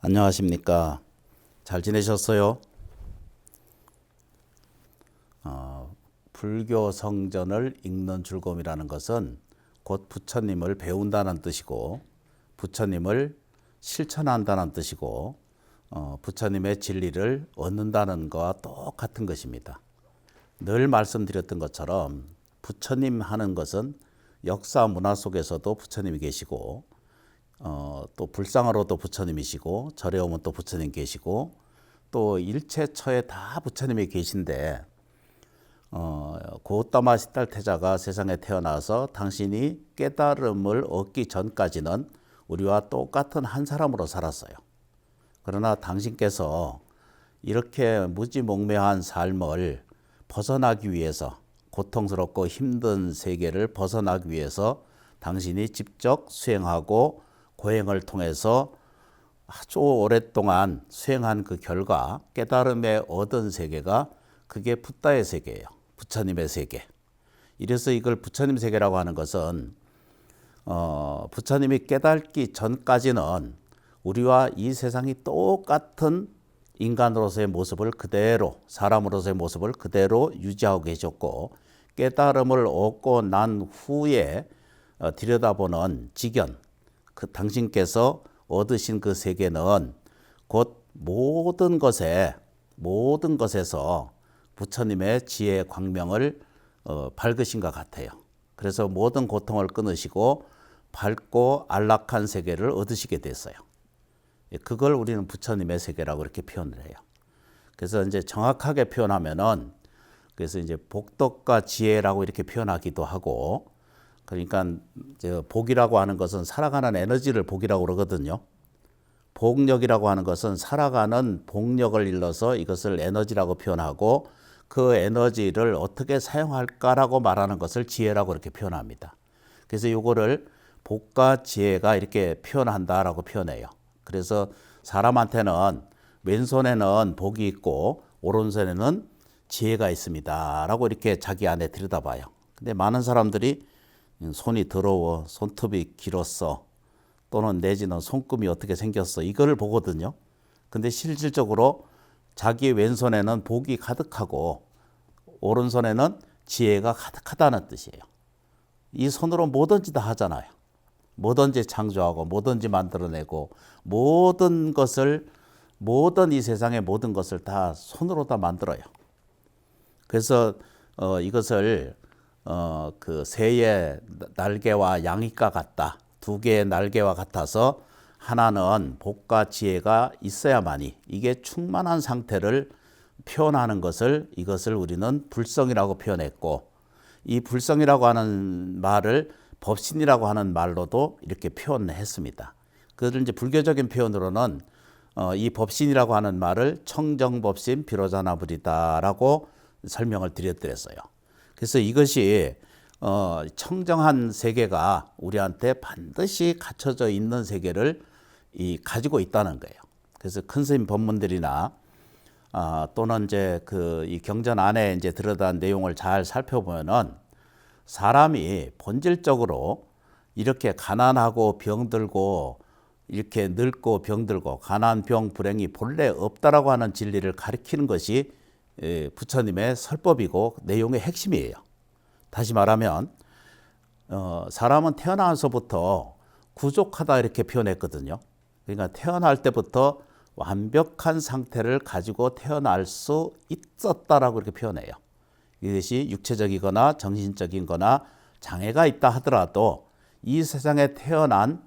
안녕하십니까. 잘 지내셨어요? 불교 성전을 읽는 즐거움이라는 것은 곧 부처님을 배운다는 뜻이고, 부처님을 실천한다는 뜻이고, 부처님의 진리를 얻는다는 것과 똑같은 것입니다. 늘 말씀드렸던 것처럼 부처님 하는 것은 역사 문화 속에서도 부처님이 계시고, 또 불상으로도 부처님이시고, 절에 오면 또 부처님 계시고, 또 일체처에 다 부처님이 계신데, 고따마 시달태자가 세상에 태어나서 당신이 깨달음을 얻기 전까지는 우리와 똑같은 한 사람으로 살았어요. 그러나 당신께서 이렇게 무지몽매한 삶을 벗어나기 위해서, 고통스럽고 힘든 세계를 벗어나기 위해서 당신이 직접 수행하고 고행을 통해서 아주 오랫동안 수행한 그 결과 깨달음에 얻은 세계가 그게 붓다의 세계예요. 부처님의 세계. 이래서 이걸 부처님 세계라고 하는 것은 부처님이 깨닫기 전까지는 우리와 이 세상이 똑같은 인간으로서의 모습을 그대로, 사람으로서의 모습을 그대로 유지하고 계셨고, 깨달음을 얻고 난 후에 들여다보는 지견, 그 당신께서 얻으신 그 세계는 곧 모든 것에서 부처님의 지혜의 광명을 밝으신 것 같아요. 그래서 모든 고통을 끊으시고 밝고 안락한 세계를 얻으시게 됐어요. 그걸 우리는 부처님의 세계라고 이렇게 표현을 해요. 그래서 이제 정확하게 표현하면은, 그래서 이제 복덕과 지혜라고 이렇게 표현하기도 하고, 그러니까 복이라고 하는 것은 살아가는 에너지를 복이라고 그러거든요. 복력이라고 하는 것은 살아가는 복력을 일러서 이것을 에너지라고 표현하고, 그 에너지를 어떻게 사용할까라고 말하는 것을 지혜라고 이렇게 표현합니다. 그래서 이거를 복과 지혜가 이렇게 표현한다라고 표현해요. 그래서 사람한테는 왼손에는 복이 있고 오른손에는 지혜가 있습니다라고 이렇게 자기 안에 들여다봐요. 근데 많은 사람들이 손이 더러워, 손톱이 길었어, 또는 내지는 손금이 어떻게 생겼어, 이걸 보거든요. 근데 실질적으로 자기 왼손에는 복이 가득하고 오른손에는 지혜가 가득하다는 뜻이에요. 이 손으로 뭐든지 다 하잖아요. 뭐든지 창조하고 뭐든지 만들어내고 모든 이 세상의 모든 것을 다 손으로 다 만들어요. 그래서 이것을 그 새의 날개와 양이과 같다. 두 개의 날개와 같아서 하나는 복과 지혜가 있어야만이 이게 충만한 상태를 표현하는 이것을 우리는 불성이라고 표현했고, 이 불성이라고 하는 말을 법신이라고 하는 말로도 이렇게 표현했습니다. 그걸 이제 불교적인 표현으로는 이 법신이라고 하는 말을 청정법신 비로자나불이다라고 설명을 드렸어요. 그래서 이것이 청정한 세계가 우리한테 반드시 갖춰져 있는 세계를 가지고 있다는 거예요. 그래서 큰 스님 법문들이나 또는 이제 이 경전 안에 이제 들어간 내용을 잘 살펴보면은 사람이 본질적으로 이렇게 가난하고 병들고 이렇게 늙고 병들고 가난 병 불행이 본래 없다라고 하는 진리를 가리키는 것이 부처님의 설법이고 내용의 핵심이에요. 다시 말하면 사람은 태어나서부터 부족하다 이렇게 표현했거든요. 그러니까 태어날 때부터 완벽한 상태를 가지고 태어날 수 있었다라고 이렇게 표현해요. 이것이 육체적이거나 정신적인 거나 장애가 있다 하더라도 이 세상에 태어난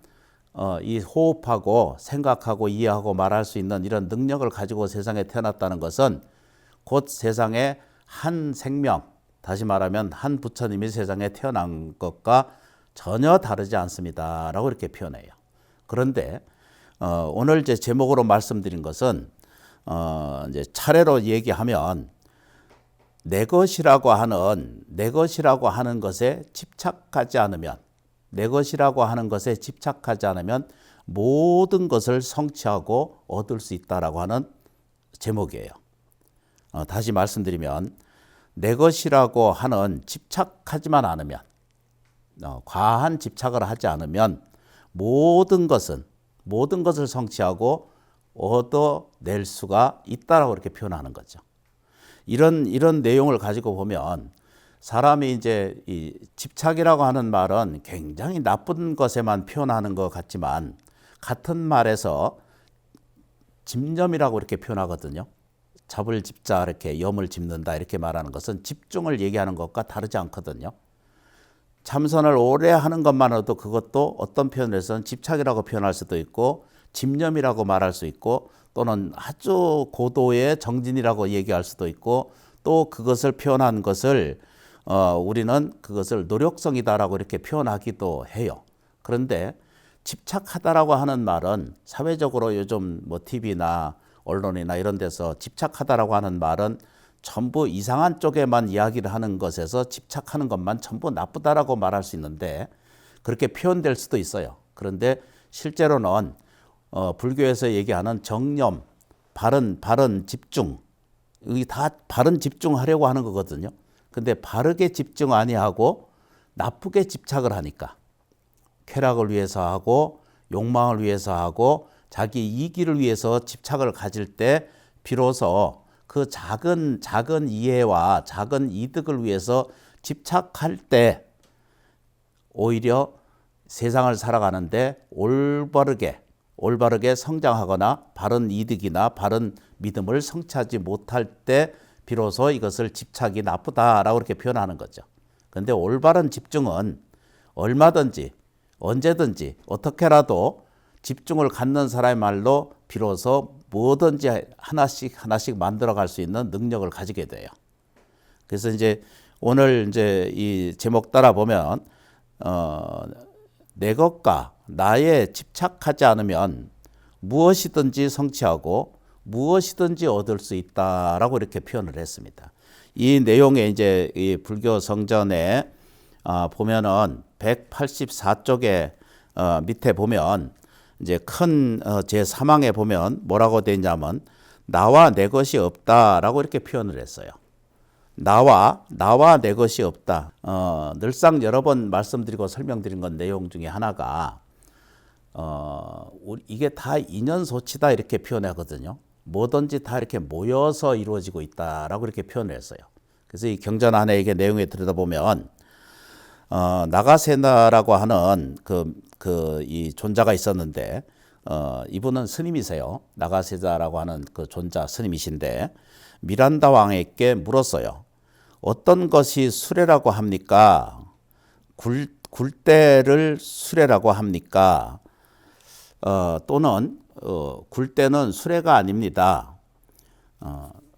이 호흡하고 생각하고 이해하고 말할 수 있는 이런 능력을 가지고 세상에 태어났다는 것은 곧 세상에 한 생명, 다시 말하면 한 부처님이 세상에 태어난 것과 전혀 다르지 않습니다라고 이렇게 표현해요. 그런데 오늘 이제 제목으로 말씀드린 것은 이제 차례로 얘기하면 내 것이라고 하는 것에 집착하지 않으면 모든 것을 성취하고 얻을 수 있다라고 하는 제목이에요. 다시 말씀드리면 내 것이라고 하는 집착하지만 않으면, 과한 집착을 하지 않으면 모든 것을 성취하고 얻어낼 수가 있다라고 이렇게 표현하는 거죠. 이런 내용을 가지고 보면 사람이 이제 이 집착이라고 하는 말은 굉장히 나쁜 것에만 표현하는 것 같지만 같은 말에서 집념이라고 이렇게 표현하거든요. 잡을 집자 이렇게 염을 짚는다 이렇게 말하는 것은 집중을 얘기하는 것과 다르지 않거든요. 참선을 오래 하는 것만으로도 그것도 어떤 표현에서는 집착이라고 표현할 수도 있고 집념이라고 말할 수 있고 또는 아주 고도의 정진이라고 얘기할 수도 있고 또 그것을 표현한 것을 우리는 그것을 노력성이다라고 이렇게 표현하기도 해요. 그런데 집착하다라고 하는 말은 사회적으로 요즘 뭐 TV나 언론이나 이런 데서 집착하다라고 하는 말은 전부 이상한 쪽에만 이야기를 하는 것에서 집착하는 것만 전부 나쁘다라고 말할 수 있는데 그렇게 표현될 수도 있어요. 그런데 실제로는 불교에서 얘기하는 정념, 바른 집중, 이게 다 바른 집중하려고 하는 거거든요. 근데 바르게 집중 아니하고 나쁘게 집착을 하니까 쾌락을 위해서 하고 욕망을 위해서 하고 자기 이기를 위해서 집착을 가질 때 비로소 그 작은 이해와 작은 이득을 위해서 집착할 때 오히려 세상을 살아가는데 올바르게 성장하거나 바른 이득이나 바른 믿음을 성취하지 못할 때 비로소 이것을 집착이 나쁘다라고 이렇게 표현하는 거죠. 그런데 올바른 집중은 얼마든지 언제든지 어떻게라도 집중을 갖는 사람의 말로 비로소 뭐든지 하나씩 만들어갈 수 있는 능력을 가지게 돼요. 그래서 이제 오늘 이제 이 제목 따라 보면 내 것과 나에 집착하지 않으면 무엇이든지 성취하고 무엇이든지 얻을 수 있다라고 이렇게 표현을 했습니다. 이 내용에 이제 이 불교 성전에 보면은 184쪽에 밑에 보면 이제 큰 제3항에 보면 뭐라고 되어 있냐면 나와 내 것이 없다라고 이렇게 표현을 했어요. 나와 내 것이 없다. 늘상 여러 번 말씀드리고 설명드린 건 내용 중에 하나가 이게 다 인연소치다 이렇게 표현하거든요. 뭐든지 다 이렇게 모여서 이루어지고 있다라고 이렇게 표현을 했어요. 그래서 이 경전 안에 이게 내용에 들여다보면 나가세나라고 하는 이 존자가 있었는데 이분은 스님이세요. 나가세자라고 하는 그 존자 스님이신데 미란다 왕에게 물었어요. 어떤 것이 수레라고 합니까? 굴대를 수레라고 합니까? 또는 굴대는 수레가 아닙니다.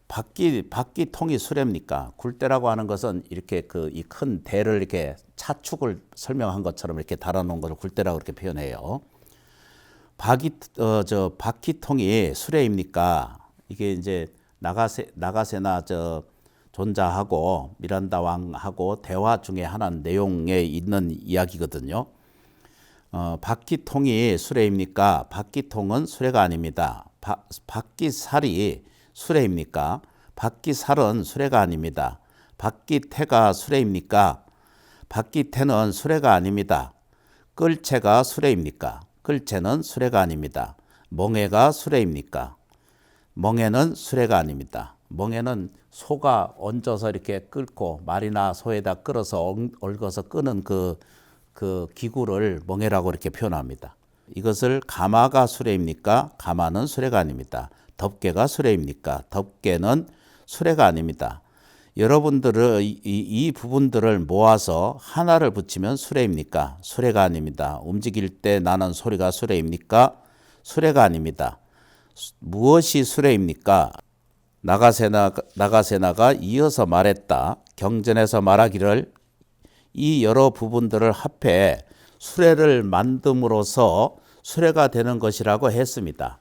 바퀴통이 수레입니까? 굴대라고 하는 것은 이렇게 이 큰 대를 이렇게 차축을 설명한 것처럼 이렇게 달아놓은 것을 굴대라고 이렇게 표현해요. 바퀴통이 수레입니까? 이게 이제 나가세나 존자하고 미란다 왕하고 대화 중에 하나 내용에 있는 이야기거든요. 바퀴통이 수레입니까? 바퀴통은 수레가 아닙니다. 바퀴살이 수레입니까? 바퀴살은 수레가 아닙니다. 바퀴태가 수레입니까? 바퀴태는 수레가 아닙니다. 끌채가 수레입니까? 끌채는 수레가 아닙니다. 멍에가 수레입니까? 멍에는 수레가 아닙니다. 멍에는 소가 얹어서 이렇게 끌고 말이나 소에다 끌어서 얽어서 끄는 그 기구를 멍에라고 이렇게 표현합니다. 이것을 가마가 수레입니까? 가마는 수레가 아닙니다. 덮개가 수레입니까? 덮개는 수레가 아닙니다. 여러분들은 이 부분들을 모아서 하나를 붙이면 수레입니까? 수레가 아닙니다. 움직일 때 나는 소리가 수레입니까? 수레가 아닙니다. 무엇이 수레입니까? 나가세나가 이어서 말했다. 경전에서 말하기를 이 여러 부분들을 합해 수레를 만듦으로써 수레가 되는 것이라고 했습니다.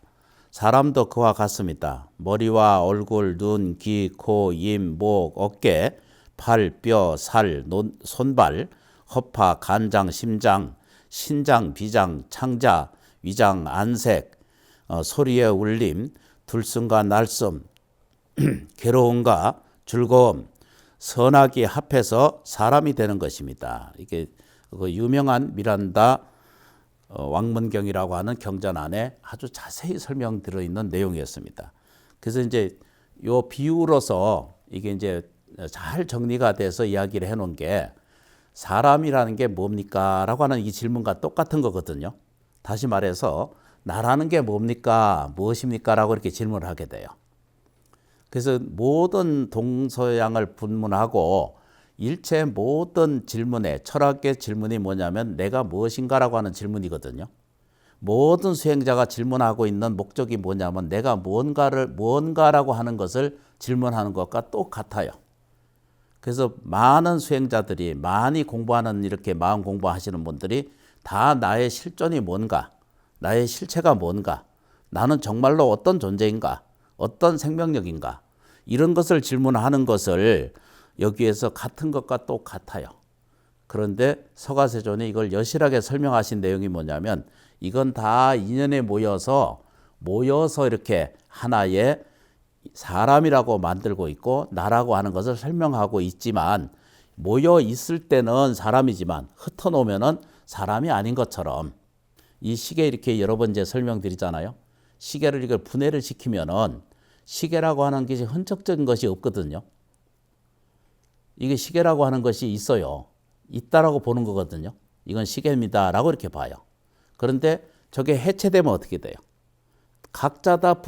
사람도 그와 같습니다. 머리와 얼굴, 눈, 귀, 코, 입, 목, 어깨, 팔, 뼈, 살, 손발, 허파, 간장, 심장, 신장, 비장, 창자, 위장, 안색, 소리의 울림, 들숨과 날숨, 괴로움과 즐거움, 선악이 합해서 사람이 되는 것입니다. 이게 그 유명한 미란다 왕문경이라고 하는 경전 안에 아주 자세히 설명 들어있는 내용이었습니다. 그래서 이제 요 비유로서 이게 이제 잘 정리가 돼서 이야기를 해놓은 게 사람이라는 게 뭡니까? 라고 하는 이 질문과 똑같은 거거든요. 다시 말해서 나라는 게 뭡니까? 무엇입니까? 라고 이렇게 질문을 하게 돼요. 그래서 모든 동서양을 분문하고 일체 모든 질문에 철학의 질문이 뭐냐면 내가 무엇인가라고 하는 질문이거든요. 모든 수행자가 질문하고 있는 목적이 뭐냐면 내가 무언가라고 하는 것을 질문하는 것과 똑같아요. 그래서 많은 수행자들이 많이 공부하는 이렇게 마음 공부하시는 분들이 다 나의 실존이 뭔가, 나의 실체가 뭔가, 나는 정말로 어떤 존재인가, 어떤 생명력인가 이런 것을 질문하는 것을 여기에서 같은 것과 똑같아요. 그런데 서가세존이 이걸 여실하게 설명하신 내용이 뭐냐면 이건 다 인연에 모여서 이렇게 하나의 사람이라고 만들고 있고 나라고 하는 것을 설명하고 있지만 모여 있을 때는 사람이지만 흩어놓으면은 사람이 아닌 것처럼 이 시계 이렇게 여러 번 이제 설명드리잖아요. 시계를 이걸 분해를 시키면은 시계라고 하는 것이 흔적적인 것이 없거든요. 이게 시계라고 하는 것이 있어요. 있다라고 보는 거거든요. 이건 시계입니다라고 이렇게 봐요. 그런데 저게 해체되면 어떻게 돼요? 각자 다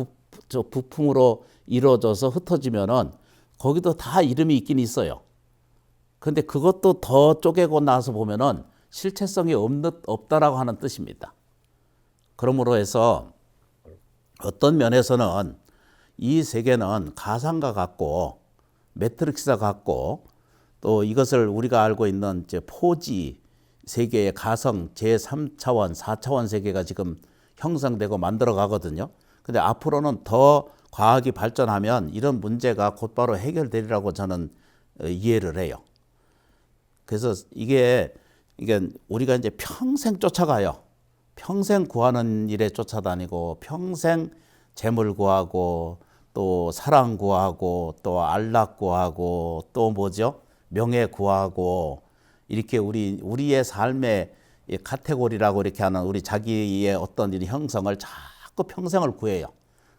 부품으로 이루어져서 흩어지면은 거기도 다 이름이 있긴 있어요. 근데 그것도 더 쪼개고 나서 보면은 실체성이 없다라고 하는 뜻입니다. 그러므로 해서 어떤 면에서는 이 세계는 가상과 같고 매트릭스와 같고 또 이것을 우리가 알고 있는 이제 포지 세계의 가성 제3차원, 4차원 세계가 지금 형성되고 만들어 가거든요. 근데 앞으로는 더 과학이 발전하면 이런 문제가 곧바로 해결되리라고 저는 이해를 해요. 그래서 이게 우리가 이제 평생 쫓아가요. 평생 구하는 일에 쫓아다니고 평생 재물 구하고 또 사랑 구하고 또 안락 구하고 또 뭐죠? 명예 구하고 이렇게 우리의 삶의 카테고리라고 이렇게 하는 우리 자기의 어떤 일 형성을 자꾸 평생을 구해요.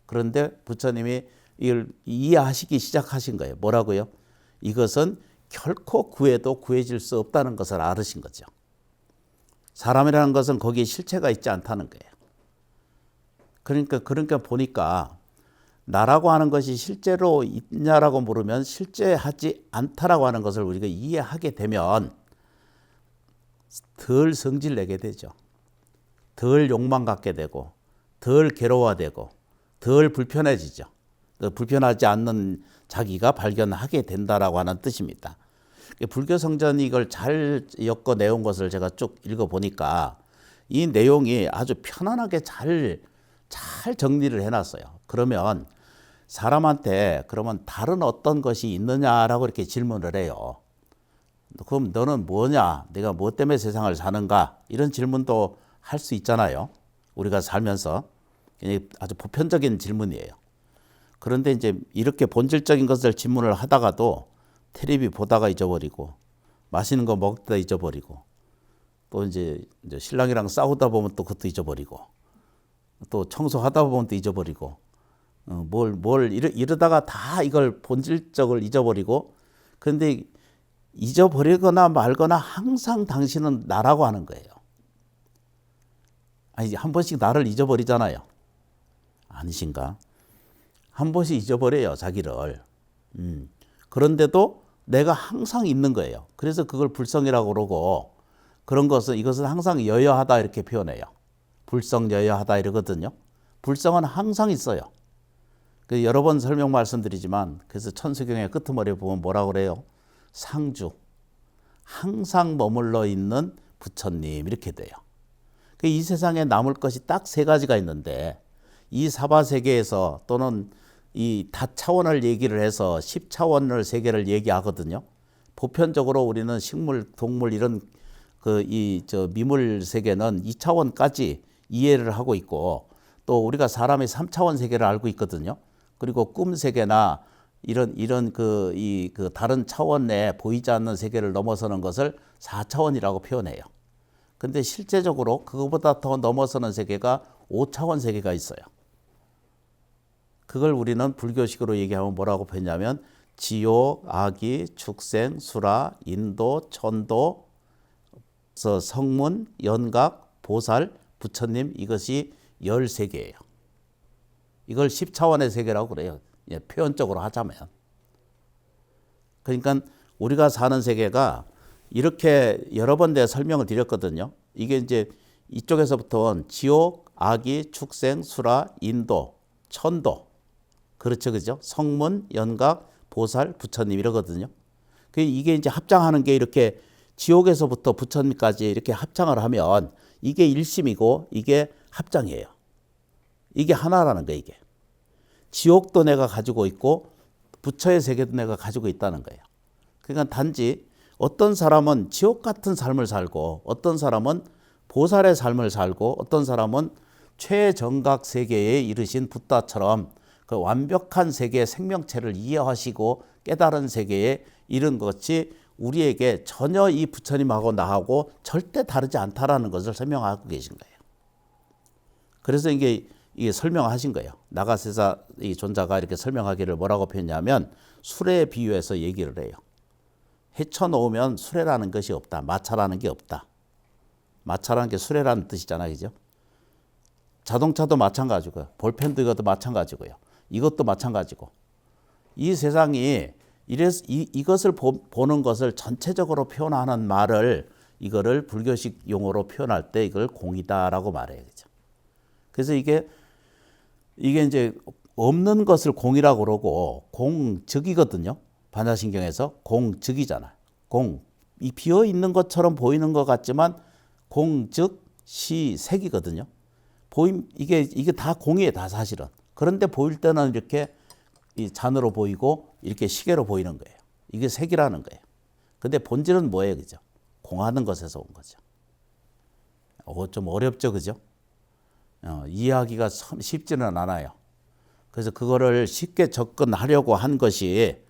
그런데 부처님이 이걸 이해하시기 시작하신 거예요. 뭐라고요? 이것은 결코 구해도 구해질 수 없다는 것을 알으신 거죠. 사람이라는 것은 거기에 실체가 있지 않다는 거예요. 그러니까 보니까 나라고 하는 것이 실제로 있냐라고 물으면 실제하지 않다라고 하는 것을 우리가 이해하게 되면 덜 성질 내게 되죠. 덜 욕망 갖게 되고 덜 괴로워되고 덜 불편해지죠. 불편하지 않는 자기가 발견하게 된다라고 하는 뜻입니다. 불교 성전이 이걸 잘 엮어 내온 것을 제가 쭉 읽어보니까 이 내용이 아주 편안하게 잘 정리를 해놨어요. 그러면 사람한테 그러면 다른 어떤 것이 있느냐라고 이렇게 질문을 해요. 그럼 너는 뭐냐? 내가 뭐 때문에 세상을 사는가? 이런 질문도 할 수 있잖아요. 우리가 살면서. 아주 보편적인 질문이에요. 그런데 이제 이렇게 본질적인 것을 질문을 하다가도 텔레비 보다가 잊어버리고 맛있는 거 먹다 잊어버리고 또 이제 신랑이랑 싸우다 보면 또 그것도 잊어버리고 또 청소하다 보면 또 잊어버리고 이러다가 다 이걸 본질적을 잊어버리고 그런데 잊어버리거나 말거나 항상 당신은 나라고 하는 거예요. 아니 한 번씩 나를 잊어버리잖아요. 아니신가? 한 번씩 잊어버려요, 자기를. 그런데도 내가 항상 있는 거예요. 그래서 그걸 불성이라고 그러고 그런 것은 이것은 항상 여여하다 이렇게 표현해요. 불성여여하다 이러거든요. 불성은 항상 있어요. 여러 번 설명 말씀드리지만 그래서 천수경의 끄트머리에 보면 뭐라고 그래요? 상주, 항상 머물러 있는 부처님 이렇게 돼요. 이 세상에 남을 것이 딱 세 가지가 있는데 이 사바세계에서 또는 이 다차원을 얘기를 해서 10차원을 세계를 얘기하거든요. 보편적으로 우리는 식물, 동물 이런 미물 세계는 2차원까지 이해를 하고 있고 또 우리가 사람의 3차원 세계를 알고 있거든요. 그리고 꿈 세계나 이런 다른 차원 내에 보이지 않는 세계를 넘어서는 것을 4차원이라고 표현해요. 근데 실제적으로 그거보다 더 넘어서는 세계가 5차원 세계가 있어요. 그걸 우리는 불교식으로 얘기하면 뭐라고 표현하냐면 지옥, 아기, 축생, 수라, 인도, 천도, 성문, 연각, 보살, 부처님, 이것이 13개예요. 이걸 10차원의 세계라고 그래요. 예, 표현적으로 하자면. 그러니까 우리가 사는 세계가 이렇게 여러 번 내가 설명을 드렸거든요. 이게 이제 이쪽에서부터 지옥, 아기, 축생, 수라, 인도, 천도, 그렇죠, 그죠? 성문, 연각, 보살, 부처님 이러거든요. 이게 이제 합장하는 게 이렇게 지옥에서부터 부처님까지 이렇게 합장을 하면 이게 일심이고 이게 합장이에요. 이게 하나라는 거예요, 이게. 지옥도 내가 가지고 있고 부처의 세계도 내가 가지고 있다는 거예요. 그러니까 단지 어떤 사람은 지옥 같은 삶을 살고 어떤 사람은 보살의 삶을 살고 어떤 사람은 최정각 세계에 이르신 붓다처럼 그 완벽한 세계의 생명체를 이해하시고 깨달은 세계에 이른 것이 우리에게 전혀 이 부처님하고 나하고 절대 다르지 않다라는 것을 설명하고 계신 거예요. 그래서 이게 설명하신 거예요. 나가세사 이 존자가 이렇게 설명하기를 뭐라고 표현하냐면 수레에 비유해서 얘기를 해요. 헤쳐놓으면 수레라는 것이 없다. 마차라는 게 없다. 마차라는 게 수레라는 뜻이잖아요. 그죠? 자동차도 마찬가지고요. 볼펜도 이것도 마찬가지고요. 이것도 마찬가지고. 이 세상이 이것을 보는 것을 전체적으로 표현하는 말을 이거를 불교식 용어로 표현할 때 이걸 공이다라고 말해요. 그죠? 그래서 이게 이제 없는 것을 공이라고 그러고 공즉이거든요. 반야신경에서 공즉이잖아요. 이 비어 있는 것처럼 보이는 것 같지만 공즉 시색이거든요. 이게 다 공이에요, 다 사실은. 그런데 보일 때는 이렇게 이 잔으로 보이고 이렇게 시계로 보이는 거예요. 이게 색이라는 거예요. 근데 본질은 뭐예요, 그죠? 공하는 것에서 온 거죠. 좀 어렵죠, 그죠? 이해하기가 쉽지는 않아요. 그래서 그거를 쉽게 접근하려고 한 것이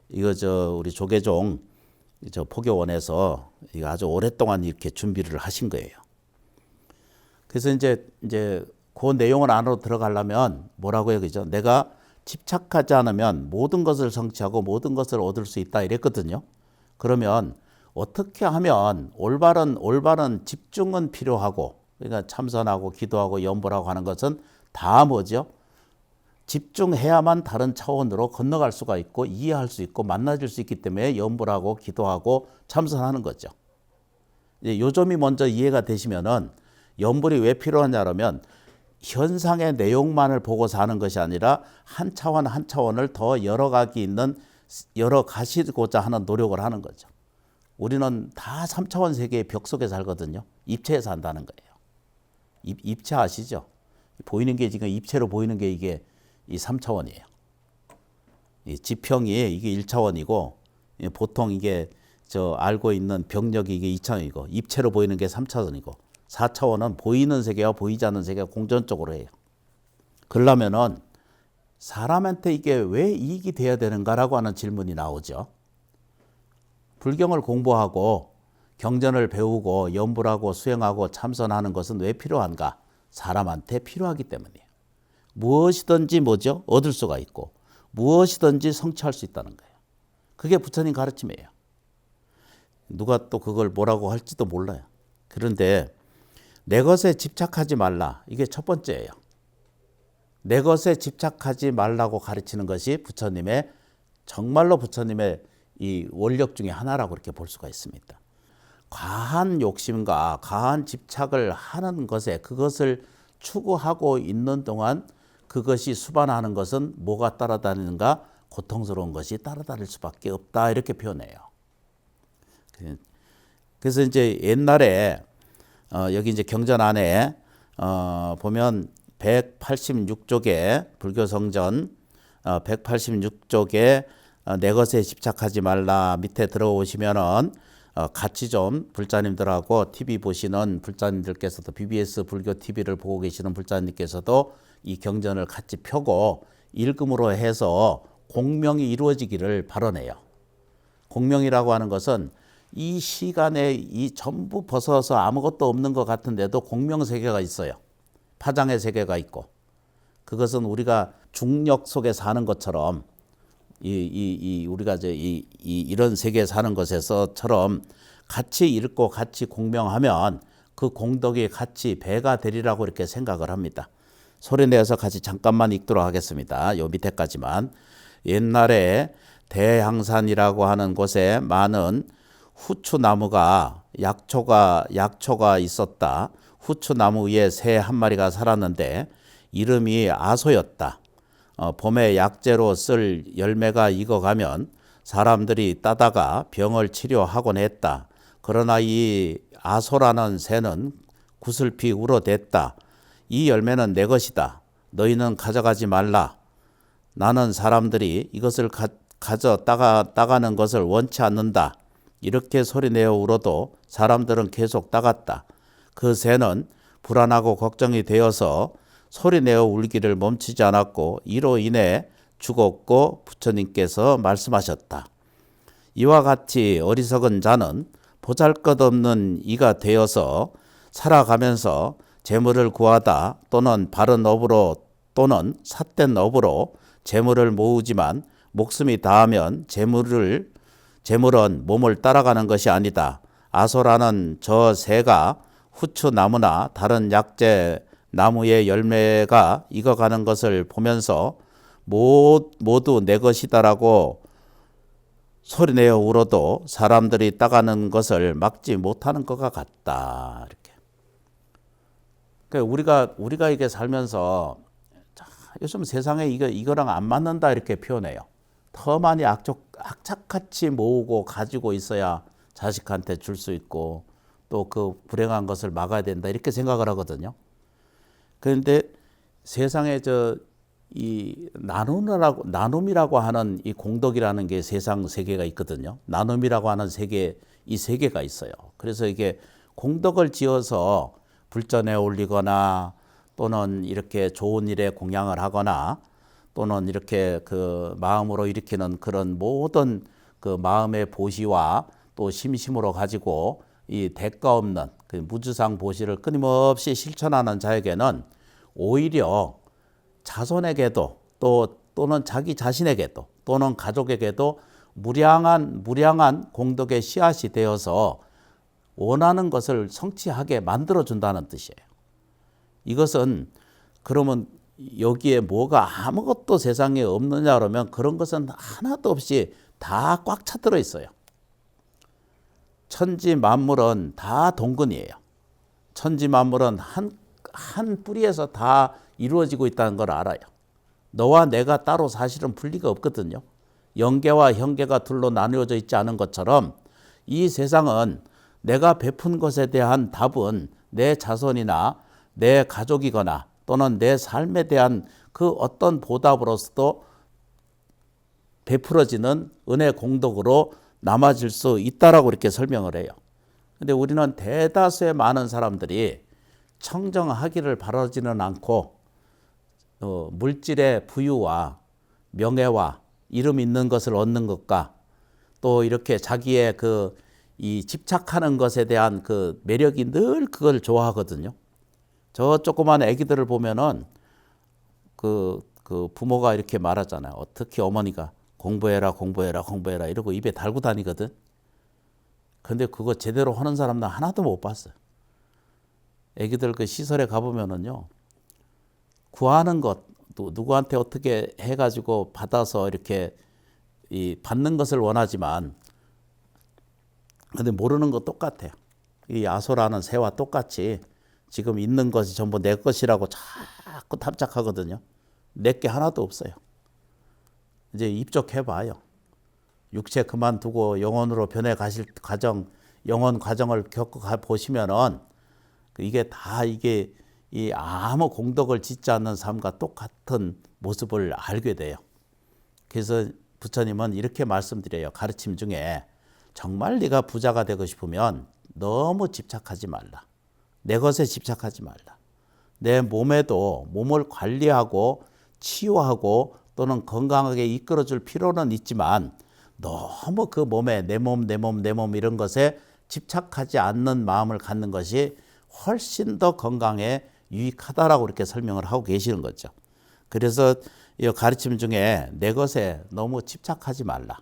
우리 조계종 포교원에서 이거 아주 오랫동안 이렇게 준비를 하신 거예요. 그래서 이제 그 내용을 안으로 들어가려면 뭐라고 해요, 그죠? 내가 집착하지 않으면 모든 것을 성취하고 모든 것을 얻을 수 있다 이랬거든요. 그러면 어떻게 하면 올바른 집중은 필요하고, 그러니까 참선하고 기도하고 염불하고 하는 것은 다 뭐죠? 집중해야만 다른 차원으로 건너갈 수가 있고 이해할 수 있고 만나질 수 있기 때문에 염불하고 기도하고 참선하는 거죠. 요 점이 먼저 이해가 되시면은 염불이 왜 필요하냐면 현상의 내용만을 보고 사는 것이 아니라 한 차원 한 차원을 더 열어가시고자 하는 노력을 하는 거죠. 우리는 다 3차원 세계의 벽 속에 살거든요. 입체에 산다는 거예요. 입체 아시죠? 보이는 게 지금 입체로 보이는 게 이게 이 3차원이에요. 이 지평이 이게 1차원이고 보통 이게 알고 있는 병력이 이게 2차원이고 입체로 보이는 게 3차원이고 4차원은 보이는 세계와 보이지 않는 세계가 공존적으로 해요. 그러려면은 사람한테 이게 왜 이익이 돼야 되는가라고 하는 질문이 나오죠. 불경을 공부하고 경전을 배우고 염불하고 수행하고 참선하는 것은 왜 필요한가? 사람한테 필요하기 때문이에요. 무엇이든지 뭐죠? 얻을 수가 있고 무엇이든지 성취할 수 있다는 거예요. 그게 부처님 가르침이에요. 누가 또 그걸 뭐라고 할지도 몰라요. 그런데 내 것에 집착하지 말라. 이게 첫 번째예요. 내 것에 집착하지 말라고 가르치는 것이 정말로 부처님의 이 원력 중에 하나라고 이렇게 볼 수가 있습니다. 과한 욕심과 과한 집착을 하는 것에 그것을 추구하고 있는 동안 그것이 수반하는 것은 뭐가 따라다니는가? 고통스러운 것이 따라다닐 수밖에 없다. 이렇게 표현해요. 그래서 이제 옛날에 여기 이제 경전 안에 보면 186쪽에 불교성전 186쪽에 내 것에 집착하지 말라 밑에 들어오시면은 같이 좀 불자님들하고 TV 보시는 불자님들께서도 BBS 불교 TV를 보고 계시는 불자님께서도 이 경전을 같이 펴고 읽음으로 해서 공명이 이루어지기를 바라네요. 공명이라고 하는 것은 이 시간에 이 전부 벗어서 아무것도 없는 것 같은데도 공명세계가 있어요. 파장의 세계가 있고, 그것은 우리가 중력 속에 사는 것처럼 우리가 이런 세계에 사는 것에서처럼 같이 읽고 같이 공명하면 그 공덕이 같이 배가 되리라고 이렇게 생각을 합니다. 소리내어서 같이 잠깐만 읽도록 하겠습니다. 요 밑에까지만. 옛날에 대향산이라고 하는 곳에 많은 후추나무가 약초가 있었다. 후추나무 위에 새 한 마리가 살았는데 이름이 아소였다. 봄에 약재로 쓸 열매가 익어가면 사람들이 따다가 병을 치료하곤 했다. 그러나 이 아소라는 새는 구슬피 울어댔다. 이 열매는 내 것이다. 너희는 가져가지 말라. 나는 사람들이 이것을 가져 따가는 것을 원치 않는다. 이렇게 소리내어 울어도 사람들은 계속 따갔다. 그 새는 불안하고 걱정이 되어서 소리내어 울기를 멈추지 않았고 이로 인해 죽었고 부처님께서 말씀하셨다. 이와 같이 어리석은 자는 보잘것없는 이가 되어서 살아가면서 재물을 구하다 또는 바른 업으로 또는 삿된 업으로 재물을 모으지만 목숨이 다하면 재물은 몸을 따라가는 것이 아니다. 아소라는 저 새가 후추나무나 다른 약재 나무의 열매가 익어가는 것을 보면서 모두 내 것이다라고 소리내어 울어도 사람들이 따가는 것을 막지 못하는 것과 같다. 이렇게. 그러니까 우리가 이게 살면서 요즘 세상에 이거랑 안 맞는다 이렇게 표현해요. 더 많이 악착같이 모으고 가지고 있어야 자식한테 줄 수 있고 또 그 불행한 것을 막아야 된다 이렇게 생각을 하거든요. 그런데 세상에 이 나눔이라고 하는 이 공덕이라는 게 세상 세계가 있거든요. 나눔이라고 하는 이 세계가 있어요. 그래서 이게 공덕을 지어서 불전에 올리거나 또는 이렇게 좋은 일에 공양을 하거나 또는 이렇게 그 마음으로 일으키는 그런 모든 그 마음의 보시와 또 심심으로 가지고 이 대가 없는 그 무주상 보시를 끊임없이 실천하는 자에게는 오히려 자손에게도 또는 자기 자신에게도 또는 가족에게도 무량한 공덕의 씨앗이 되어서 원하는 것을 성취하게 만들어준다는 뜻이에요. 이것은 그러면 여기에 뭐가 아무것도 세상에 없느냐 그러면 그런 것은 하나도 없이 다 꽉 차 들어 있어요. 천지 만물은 다 동근이에요. 천지 만물은 한 뿌리에서 다 이루어지고 있다는 걸 알아요. 너와 내가 따로 사실은 분리가 없거든요. 영계와 현계가 둘로 나누어져 있지 않은 것처럼 이 세상은 내가 베푼 것에 대한 답은 내 자손이나 내 가족이거나 또는 내 삶에 대한 그 어떤 보답으로서도 베풀어지는 은혜 공덕으로 남아질 수 있다라고 이렇게 설명을 해요. 근데 우리는 대다수의 많은 사람들이 청정하기를 바라지는 않고 물질의 부유와 명예와 이름 있는 것을 얻는 것과 또 이렇게 자기의 이 집착하는 것에 대한 그 매력이 늘 그걸 좋아하거든요. 저 조그만 아기들을 보면은 그 부모가 이렇게 말하잖아요. 특히 어머니가 공부해라 이러고 입에 달고 다니거든. 근데 그거 제대로 하는 사람은 하나도 못 봤어요. 아기들 그 시설에 가보면은요, 구하는 것, 또 누구한테 어떻게 해가지고 받아서 이렇게 받는 것을 원하지만, 근데 모르는 거 똑같아요. 이 아소라는 새와 똑같이 지금 있는 것이 전부 내 것이라고 자꾸 탐착하거든요. 내게 하나도 없어요. 이제 입적해봐요. 육체 그만두고 영혼으로 변해 가실 과정, 영혼 과정을 겪어 보시면은 이게 이 아무 공덕을 짓지 않는 삶과 똑같은 모습을 알게 돼요. 그래서 부처님은 이렇게 말씀드려요. 가르침 중에 정말 네가 부자가 되고 싶으면 너무 집착하지 말라. 내 것에 집착하지 말라. 내 몸에도 몸을 관리하고 치유하고 또는 건강하게 이끌어줄 필요는 있지만 너무 그 몸에 내 몸 이런 것에 집착하지 않는 마음을 갖는 것이 훨씬 더 건강에 유익하다라고 이렇게 설명을 하고 계시는 거죠. 그래서 이 가르침 중에 내 것에 너무 집착하지 말라.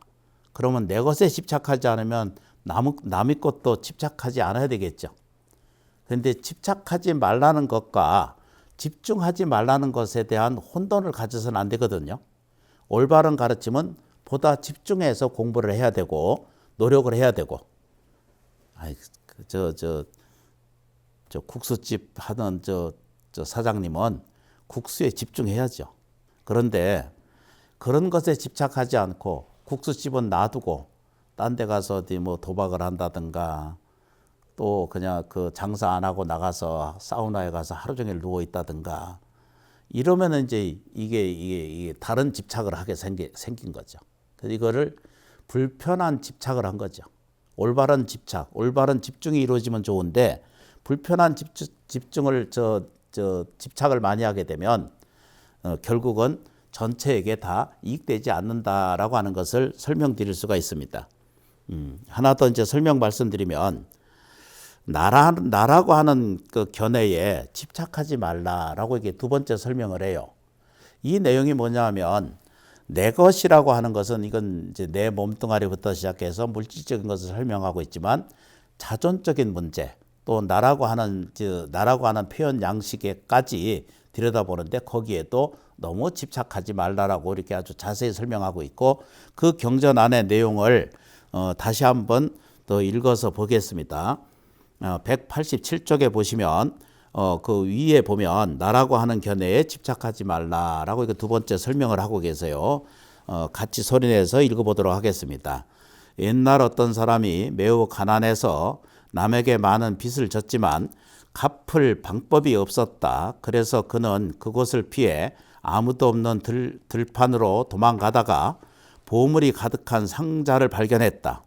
그러면 내 것에 집착하지 않으면 남의 것도 집착하지 않아야 되겠죠. 그런데 집착하지 말라는 것과 집중하지 말라는 것에 대한 혼돈을 가져서는 안 되거든요. 올바른 가르침은 보다 집중해서 공부를 해야 되고 노력을 해야 되고. 저 국수집 하는 저 사장님은 국수에 집중해야죠. 그런데 그런 것에 집착하지 않고 국수집은 놔두고 딴 데 가서 어디 뭐 도박을 한다든가 또 그냥 그 장사 안 하고 나가서 사우나에 가서 하루 종일 누워 있다든가 이러면은 이제 이게 다른 집착을 하게 생긴 거죠. 그래서 이거를 불편한 집착을 한 거죠. 올바른 집착, 올바른 집중이 이루어지면 좋은데 불편한 집중을 집착을 많이 하게 되면 결국은 전체에게 다 이익되지 않는다라고 하는 것을 설명드릴 수가 있습니다. 하나 더 이제 설명 말씀드리면 나라고 하는 그 견해에 집착하지 말라라고 이게 두 번째 설명을 해요. 이 내용이 뭐냐면 내 것이라고 하는 것은 이건 이제 내 몸뚱아리부터 시작해서 물질적인 것을 설명하고 있지만 자존적인 문제 또 나라고 하는 표현 양식에까지 들여다보는데 거기에도 너무 집착하지 말라라고 이렇게 아주 자세히 설명하고 있고 그 경전 안의 내용을 다시 한번 더 읽어서 보겠습니다. 187쪽에 보시면 그 위에 보면 나라고 하는 견해에 집착하지 말라라고 이거 두 번째 설명을 하고 계세요. 같이 소리내서 읽어보도록 하겠습니다. 옛날 어떤 사람이 매우 가난해서 남에게 많은 빚을 졌지만 갚을 방법이 없었다. 그래서 그는 그곳을 피해 아무도 없는 들판으로 도망가다가 보물이 가득한 상자를 발견했다.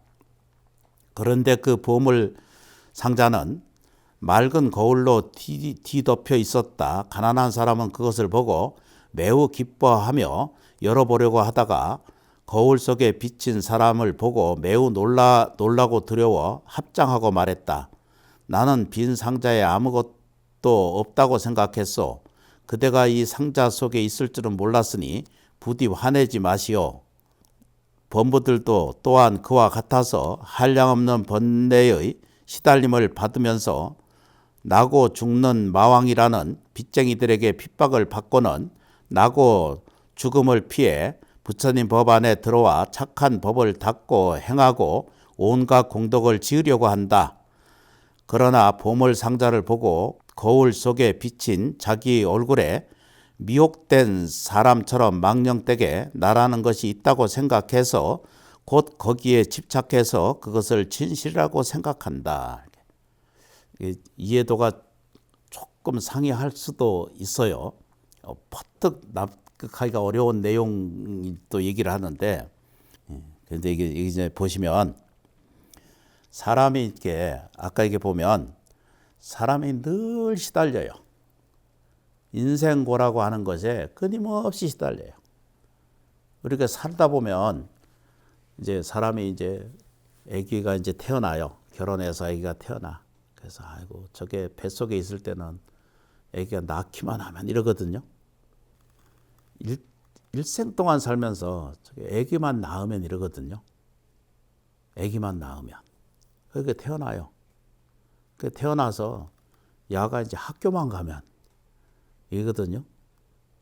그런데 그 보물 상자는 맑은 거울로 뒤덮여 있었다. 가난한 사람은 그것을 보고 매우 기뻐하며 열어보려고 하다가 거울 속에 비친 사람을 보고 매우 놀라고 두려워 합장하고 말했다. 나는 빈 상자에 아무것도 없다고 생각했소. 그대가 이 상자 속에 있을 줄은 몰랐으니 부디 화내지 마시오. 범부들도 또한 그와 같아서 한량없는 번뇌의 시달림을 받으면서 나고 죽는 마왕이라는 빚쟁이들에게 핍박을 받고는 나고 죽음을 피해 부처님 법 안에 들어와 착한 법을 닦고 행하고 온갖 공덕을 지으려고 한다. 그러나 보물 상자를 보고 거울 속에 비친 자기 얼굴에 미혹된 사람처럼 망령되게 나라는 것이 있다고 생각해서 곧 거기에 집착해서 그것을 진실이라고 생각한다. 이해도가 조금 상이할 수도 있어요. 퍼뜩 납득하기가 어려운 내용이 또 얘기를 하는데, 그런데 이게 이제 보시면 사람이 이렇게 아까 이게 보면 사람이 늘 시달려요. 인생고라고 하는 것에 끊임없이 시달려요. 우리가 살다 보면 이제 사람이 이제 아기가 이제 태어나요. 결혼해서 아기가 태어나. 그래서 아이고 저게 뱃속에 있을 때는 아기가 낳기만 하면 이러거든요. 일생 동안 살면서 저게 아기만 낳으면 이러거든요. 아기만 낳으면. 그렇게 태어나요. 그 태어나서 야가 이제 학교만 가면 이거든요.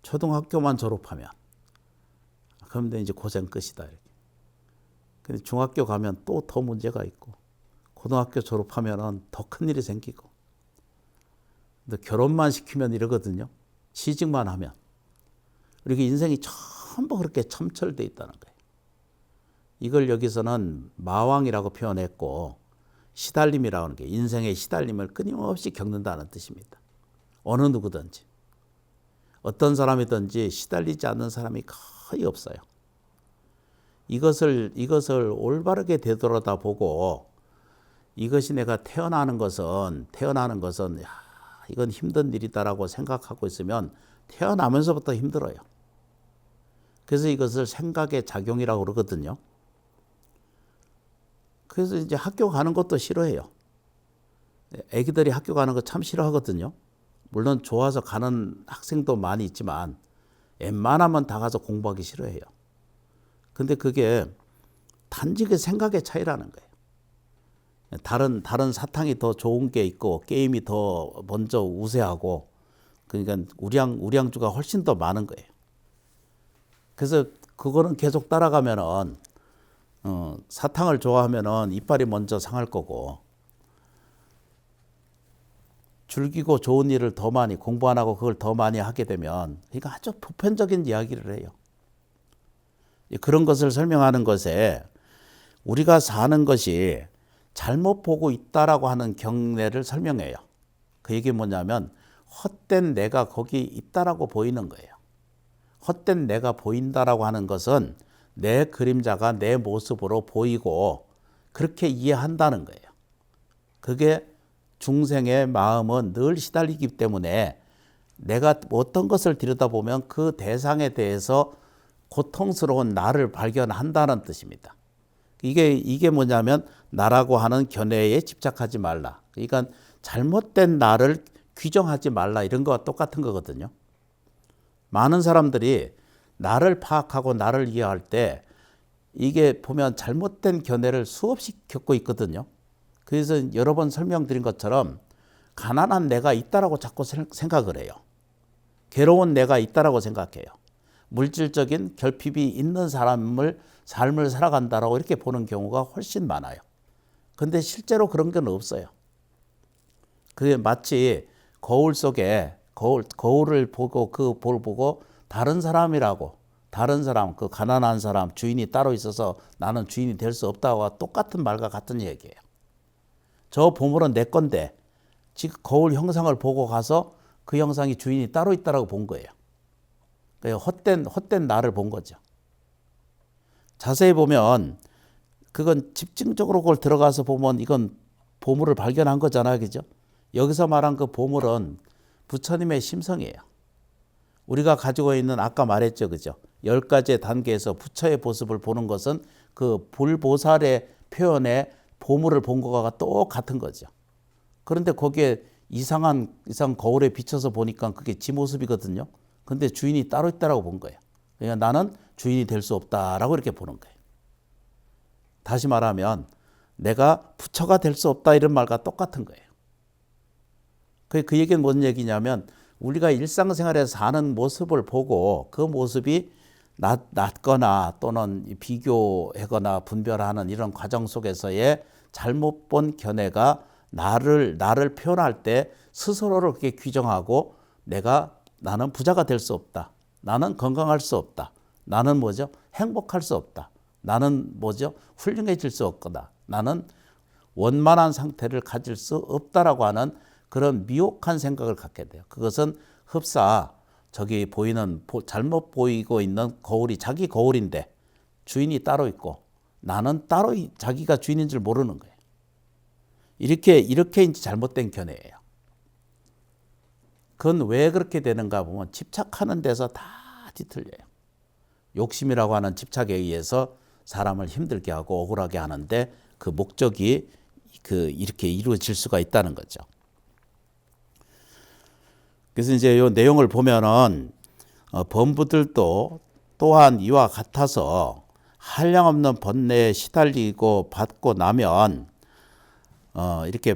초등학교만 졸업하면 그러면 이제 고생 끝이다 이렇게. 근데 중학교 가면 또 더 문제가 있고 고등학교 졸업하면은 더 큰 일이 생기고. 근데 결혼만 시키면 이러거든요. 취직만 하면. 이렇게 인생이 전부 그렇게 첨철돼 있다는 거예요. 이걸 여기서는 마왕이라고 표현했고 시달림이라고 하는 게 인생의 시달림을 끊임없이 겪는다는 뜻입니다. 어느 누구든지. 어떤 사람이든지 시달리지 않는 사람이 거의 없어요. 이것을 올바르게 되돌아보고 이것이 내가 태어나는 것은 이건 힘든 일이다라고 생각하고 있으면 태어나면서부터 힘들어요. 그래서 이것을 생각의 작용이라고 그러거든요. 그래서 이제 학교 가는 것도 싫어해요. 애기들이 학교 가는 거 참 싫어하거든요. 물론 좋아서 가는 학생도 많이 있지만 웬만하면 다 가서 공부하기 싫어해요. 근데 그게 단지 그 생각의 차이라는 거예요. 다른 사탕이 더 좋은 게 있고 게임이 더 먼저 우세하고 그러니까 우량주가 훨씬 더 많은 거예요. 그래서 그거는 계속 따라가면은 사탕을 좋아하면은 이빨이 먼저 상할 거고 즐기고 좋은 일을 더 많이 공부 안 하고 그걸 더 많이 하게 되면 그러니까 아주 보편적인 이야기를 해요. 그런 것을 설명하는 것에 우리가 사는 것이 잘못 보고 있다라고 하는 경례를 설명해요. 그 얘기 뭐냐면 헛된 내가 거기 있다라고 보이는 거예요. 헛된 내가 보인다라고 하는 것은 내 그림자가 내 모습으로 보이고 그렇게 이해한다는 거예요. 그게 중생의 마음은 늘 시달리기 때문에 내가 어떤 것을 들여다보면 그 대상에 대해서 고통스러운 나를 발견한다는 뜻입니다. 이게 뭐냐면 나라고 하는 견해에 집착하지 말라. 그러니까 잘못된 나를 규정하지 말라 이런 거와 똑같은 거거든요. 많은 사람들이 나를 파악하고 나를 이해할 때 이게 보면 잘못된 견해를 수없이 겪고 있거든요. 그래서 여러 번 설명드린 것처럼 가난한 내가 있다라고 자꾸 생각을 해요. 괴로운 내가 있다라고 생각해요. 물질적인 결핍이 있는 삶을 살아간다라고 이렇게 보는 경우가 훨씬 많아요. 근데 실제로 그런 건 없어요. 그게 마치 거울 속에 거울을 보고 그 볼 보고 다른 사람이라고 다른 사람 그 가난한 사람 주인이 따로 있어서 나는 주인이 될 수 없다와 똑같은 말과 같은 얘기예요. 저 보물은 내 건데 지금 거울 형상을 보고 가서 그 형상이 주인이 따로 있다라고 본 거예요. 헛된 나를 본 거죠. 자세히 보면 그건 집중적으로 그걸 들어가서 보면 이건 보물을 발견한 거잖아요. 그죠? 여기서 말한 그 보물은 부처님의 심성이에요. 우리가 가지고 있는 아까 말했죠. 그죠? 10가지의 단계에서 부처의 모습을 보는 것은 그 불보살의 표현에 보물을 본 것과 똑같은 거죠. 그런데 거기에 이상 거울에 비춰서 보니까 그게 지 모습이거든요. 근데 주인이 따로 있다라고 본 거예요. 그러니까 나는 주인이 될 수 없다라고 이렇게 보는 거예요. 다시 말하면 내가 부처가 될 수 없다 이런 말과 똑같은 거예요. 그 얘기는 뭔 얘기냐면 우리가 일상생활에서 사는 모습을 보고 그 모습이 낮거나 또는 비교하거나 분별하는 이런 과정 속에서의 잘못 본 견해가 나를 표현할 때 스스로를 그렇게 규정하고 나는 부자가 될 수 없다. 나는 건강할 수 없다. 나는 뭐죠? 행복할 수 없다. 나는 뭐죠? 훌륭해질 수 없거나 나는 원만한 상태를 가질 수 없다라고 하는 그런 미혹한 생각을 갖게 돼요. 그것은 흡사 저기 보이는 잘못 보이고 있는 거울이 자기 거울인데 주인이 따로 있고 나는 따로 자기가 주인인 줄 모르는 거예요. 이렇게 이제 잘못된 견해예요. 그건 왜 그렇게 되는가 보면 집착하는 데서 다 뒤틀려요. 욕심이라고 하는 집착에 의해서 사람을 힘들게 하고 억울하게 하는데 그 목적이 이렇게 이루어질 수가 있다는 거죠. 그래서 이제 이 내용을 보면은 범부들도 또한 이와 같아서 한량없는 번뇌에 시달리고 받고 나면 이렇게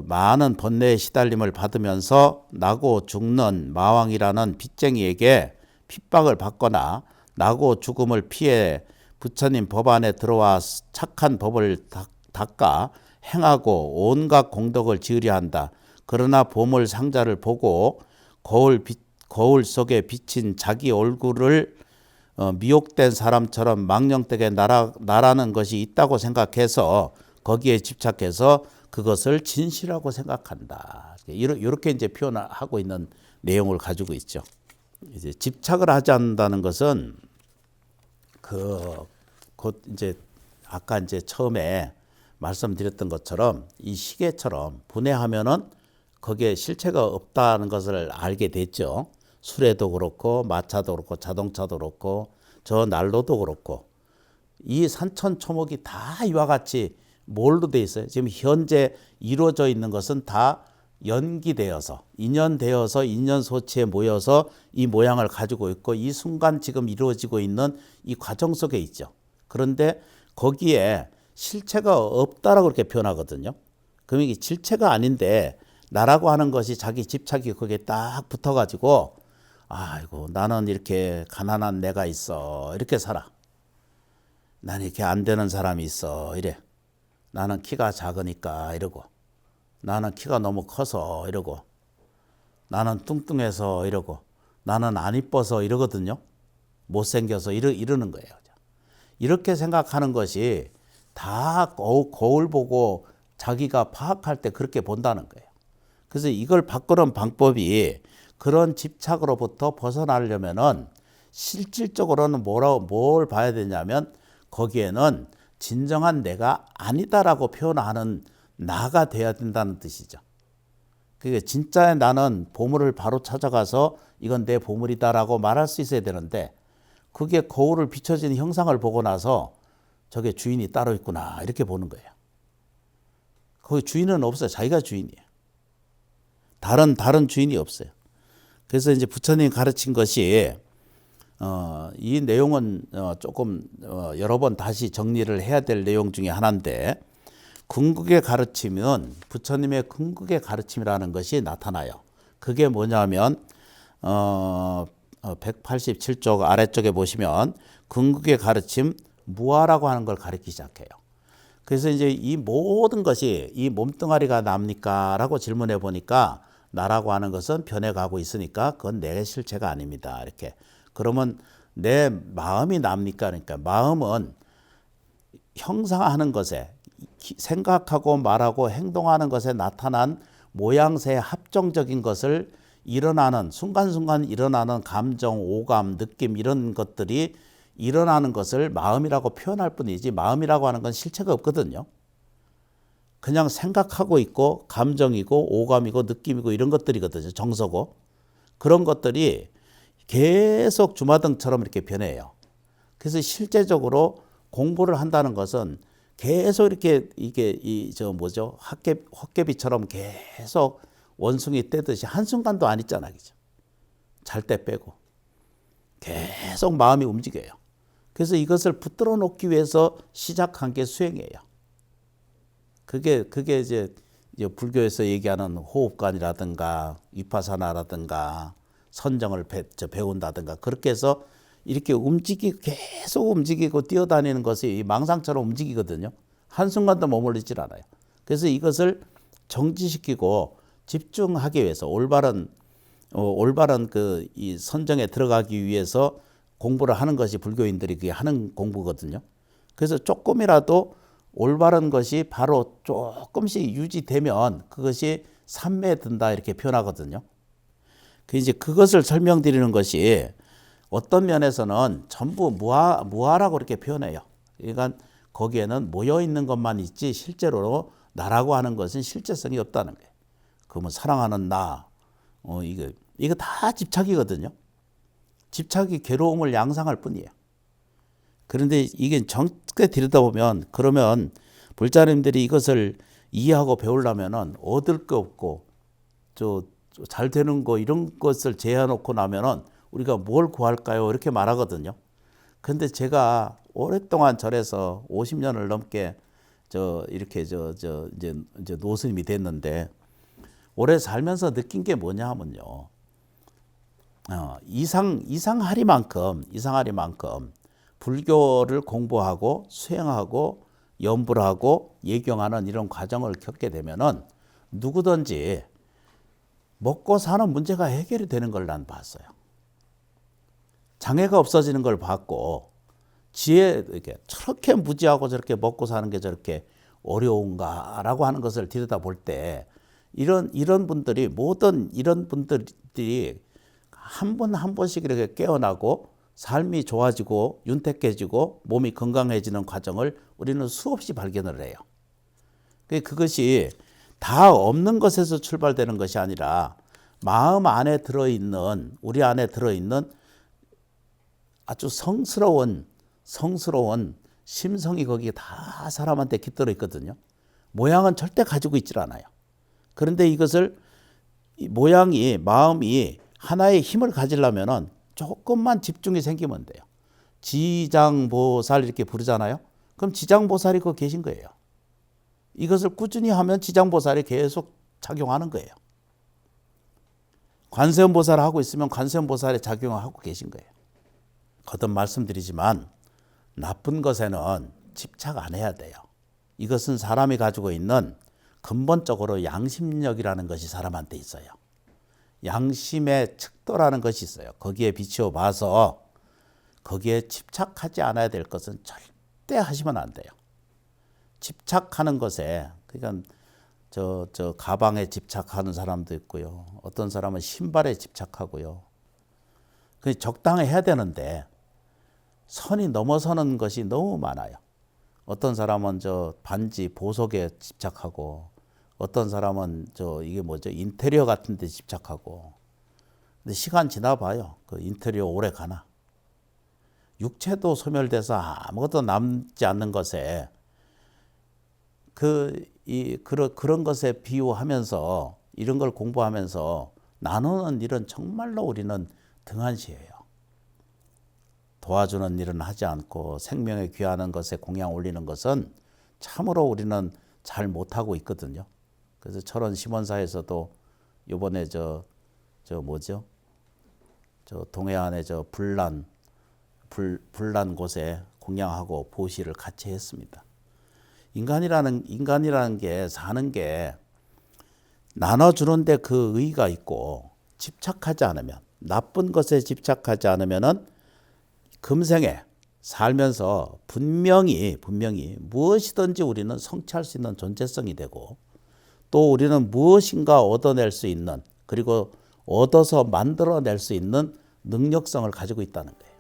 많은 번뇌의 시달림을 받으면서 나고 죽는 마왕이라는 빚쟁이에게 핍박을 받거나 나고 죽음을 피해 부처님 법안에 들어와 착한 법을 닦아 행하고 온갖 공덕을 지으려 한다. 그러나 보물 상자를 보고 거울 속에 비친 자기 얼굴을 미혹된 사람처럼 망령되게 나라는 것이 있다고 생각해서 거기에 집착해서 그것을 진실하고 생각한다. 이렇게 이제 표현하고 있는 내용을 가지고 있죠. 이제 집착을 하지 않는다는 것은 곧 이제 아까 이제 처음에 말씀드렸던 것처럼 이 시계처럼 분해하면은 거기에 실체가 없다는 것을 알게 됐죠. 수레도 그렇고 마차도 그렇고 자동차도 그렇고 저 난로도 그렇고 이 산천초목이 다 이와 같이 뭘로 돼 있어요? 지금 현재 이루어져 있는 것은 다 연기되어서 인연되어서 인연소치에 모여서 이 모양을 가지고 있고 이 순간 지금 이루어지고 있는 이 과정 속에 있죠. 그런데 거기에 실체가 없다라고 그렇게 표현하거든요. 그럼 이게 실체가 아닌데 나라고 하는 것이 자기 집착이 거기에 딱 붙어가지고 아이고 나는 이렇게 가난한 내가 있어 이렇게 살아. 나는 이렇게 안 되는 사람이 있어 이래. 나는 키가 작으니까 이러고 나는 키가 너무 커서 이러고 나는 뚱뚱해서 이러고 나는 안 이뻐서 이러거든요. 못생겨서 이러는 거예요. 이렇게 생각하는 것이 다 거울 보고 자기가 파악할 때 그렇게 본다는 거예요. 그래서 이걸 바꾸는 방법이 그런 집착으로부터 벗어나려면은 실질적으로는 뭘 봐야 되냐면 거기에는 진정한 내가 아니다라고 표현하는 나가 돼야 된다는 뜻이죠. 그게 진짜의 나는 보물을 바로 찾아가서 이건 내 보물이다라고 말할 수 있어야 되는데 그게 거울을 비춰지는 형상을 보고 나서 저게 주인이 따로 있구나 이렇게 보는 거예요. 거기 주인은 없어요. 자기가 주인이에요. 다른 주인이 없어요. 그래서 이제 부처님이 가르친 것이 이 내용은 조금 여러 번 다시 정리를 해야 될 내용 중에 하나인데 궁극의 가르침은 부처님의 궁극의 가르침이라는 것이 나타나요. 그게 뭐냐면 187쪽 아래쪽에 보시면 궁극의 가르침 무아라고 하는 걸 가르치기 시작해요. 그래서 이제 이 모든 것이 이 몸뚱아리가 납니까? 라고 질문해 보니까 나라고 하는 것은 변해가고 있으니까 그건 내 실체가 아닙니다. 이렇게. 그러면 내 마음이 납니까? 그러니까 마음은 형상하는 것에 생각하고 말하고 행동하는 것에 나타난 모양새의 합정적인 것을 일어나는 순간순간 일어나는 감정, 오감, 느낌 이런 것들이 일어나는 것을 마음이라고 표현할 뿐이지 마음이라고 하는 건 실체가 없거든요. 그냥 생각하고 있고 감정이고 오감이고 느낌이고 이런 것들이거든요. 정서고. 그런 것들이 계속 주마등처럼 이렇게 변해요. 그래서 실제적으로 공부를 한다는 것은 계속 이렇게 이게 헛개비처럼 계속 원숭이 떼듯이 한순간도 안 있잖아. 그죠? 잘 때 빼고. 계속 마음이 움직여요. 그래서 이것을 붙들어 놓기 위해서 시작한 게 수행이에요. 그게 이제 불교에서 얘기하는 호흡관이라든가 위파사나라든가 선정을 배운다든가 그렇게 해서 이렇게 계속 움직이고 뛰어다니는 것이 망상처럼 움직이거든요. 한순간도 머물리질 않아요. 그래서 이것을 정지시키고 집중하기 위해서 올바른 이 선정에 들어가기 위해서 공부를 하는 것이 불교인들이 그게 하는 공부거든요. 그래서 조금이라도 올바른 것이 바로 조금씩 유지되면 그것이 삼매에 든다 이렇게 표현하거든요. 이제 그것을 설명드리는 것이 어떤 면에서는 전부 무아라고 이렇게 표현해요. 그러니까 거기에는 모여 있는 것만 있지 실제로 나라고 하는 것은 실제성이 없다는 거예요. 그러면 사랑하는 나, 이거 다 집착이거든요. 집착이 괴로움을 양상할 뿐이에요. 그런데 이게 정확하게 들여다보면 그러면 불자님들이 이것을 이해하고 배우려면은 얻을 거 없고 잘 되는 거 이런 것을 제해놓고 나면은 우리가 뭘 구할까요? 이렇게 말하거든요. 근데 제가 오랫동안 절에서 50년을 넘게 이렇게 이제 노스님이 됐는데 오래 살면서 느낀 게 뭐냐 하면요. 이상하리만큼 불교를 공부하고 수행하고 연불 하고 예경하는 이런 과정을 겪게 되면은 누구든지 먹고 사는 문제가 해결이 되는 걸 난 봤어요. 장애가 없어지는 걸 봤고 이렇게 저렇게 무지하고 저렇게 먹고 사는 게 저렇게 어려운가라고 하는 것을 들여다볼 때 이런 분들이 모든 이런 분들이 한 번 한 번씩 이렇게 깨어나고 삶이 좋아지고 윤택해지고 몸이 건강해지는 과정을 우리는 수없이 발견을 해요. 그것이 다 없는 것에서 출발되는 것이 아니라 마음 안에 들어있는 우리 안에 들어있는 아주 성스러운 심성이 거기에 다 사람한테 깃들어 있거든요. 모양은 절대 가지고 있질 않아요. 그런데 이것을 모양이 마음이 하나의 힘을 가지려면은 조금만 집중이 생기면 돼요. 지장보살 이렇게 부르잖아요. 그럼 지장보살이 거기 계신 거예요. 이것을 꾸준히 하면 지장보살이 계속 작용하는 거예요. 관세음보살 하고 있으면 관세음보살의 작용을 하고 계신 거예요. 거듭 말씀드리지만 나쁜 것에는 집착 안 해야 돼요. 이것은 사람이 가지고 있는 근본적으로 양심력이라는 것이 사람한테 있어요. 양심의 척도라는 것이 있어요. 거기에 비추어 봐서 거기에 집착하지 않아야 될 것은 절대 하시면 안 돼요. 집착하는 것에, 그러니까 저 가방에 집착하는 사람도 있고요. 어떤 사람은 신발에 집착하고요. 적당히 해야 되는데 선이 넘어서는 것이 너무 많아요. 어떤 사람은 저 반지 보석에 집착하고, 어떤 사람은 이게 뭐죠? 인테리어 같은 데 집착하고. 근데 시간 지나봐요. 그 인테리어 오래 가나? 육체도 소멸돼서 아무것도 남지 않는 것에 그런 것에 비유하면서 이런 걸 공부하면서 나누는 일은 정말로 우리는 등한시해요. 도와주는 일은 하지 않고 생명에 귀하는 것에 공양 올리는 것은 참으로 우리는 잘 못하고 있거든요. 그래서 철원 심원사에서도 요번에 동해안에 불난 곳에 공양하고 보시를 같이 했습니다. 인간이라는 게 사는 게 나눠주는데 그 의의가 있고, 집착하지 않으면, 나쁜 것에 집착하지 않으면은 금생에 살면서 분명히 무엇이든지 우리는 성취할 수 있는 존재성이 되고, 또 우리는 무엇인가 얻어낼 수 있는, 그리고 얻어서 만들어낼 수 있는 능력성을 가지고 있다는 거예요.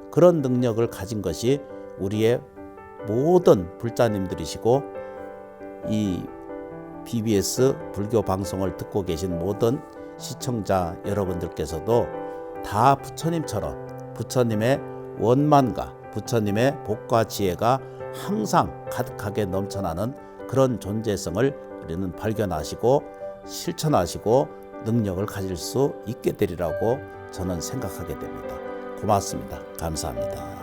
그런 능력을 가진 것이 우리의 모든 불자님들이시고, 이 BBS 불교 방송을 듣고 계신 모든 시청자 여러분들께서도 다 부처님처럼 부처님의 원만과 부처님의 복과 지혜가 항상 가득하게 넘쳐나는 그런 존재성을 우리는 발견하시고 실천하시고 능력을 가질 수 있게 되리라고 저는 생각하게 됩니다. 고맙습니다. 감사합니다.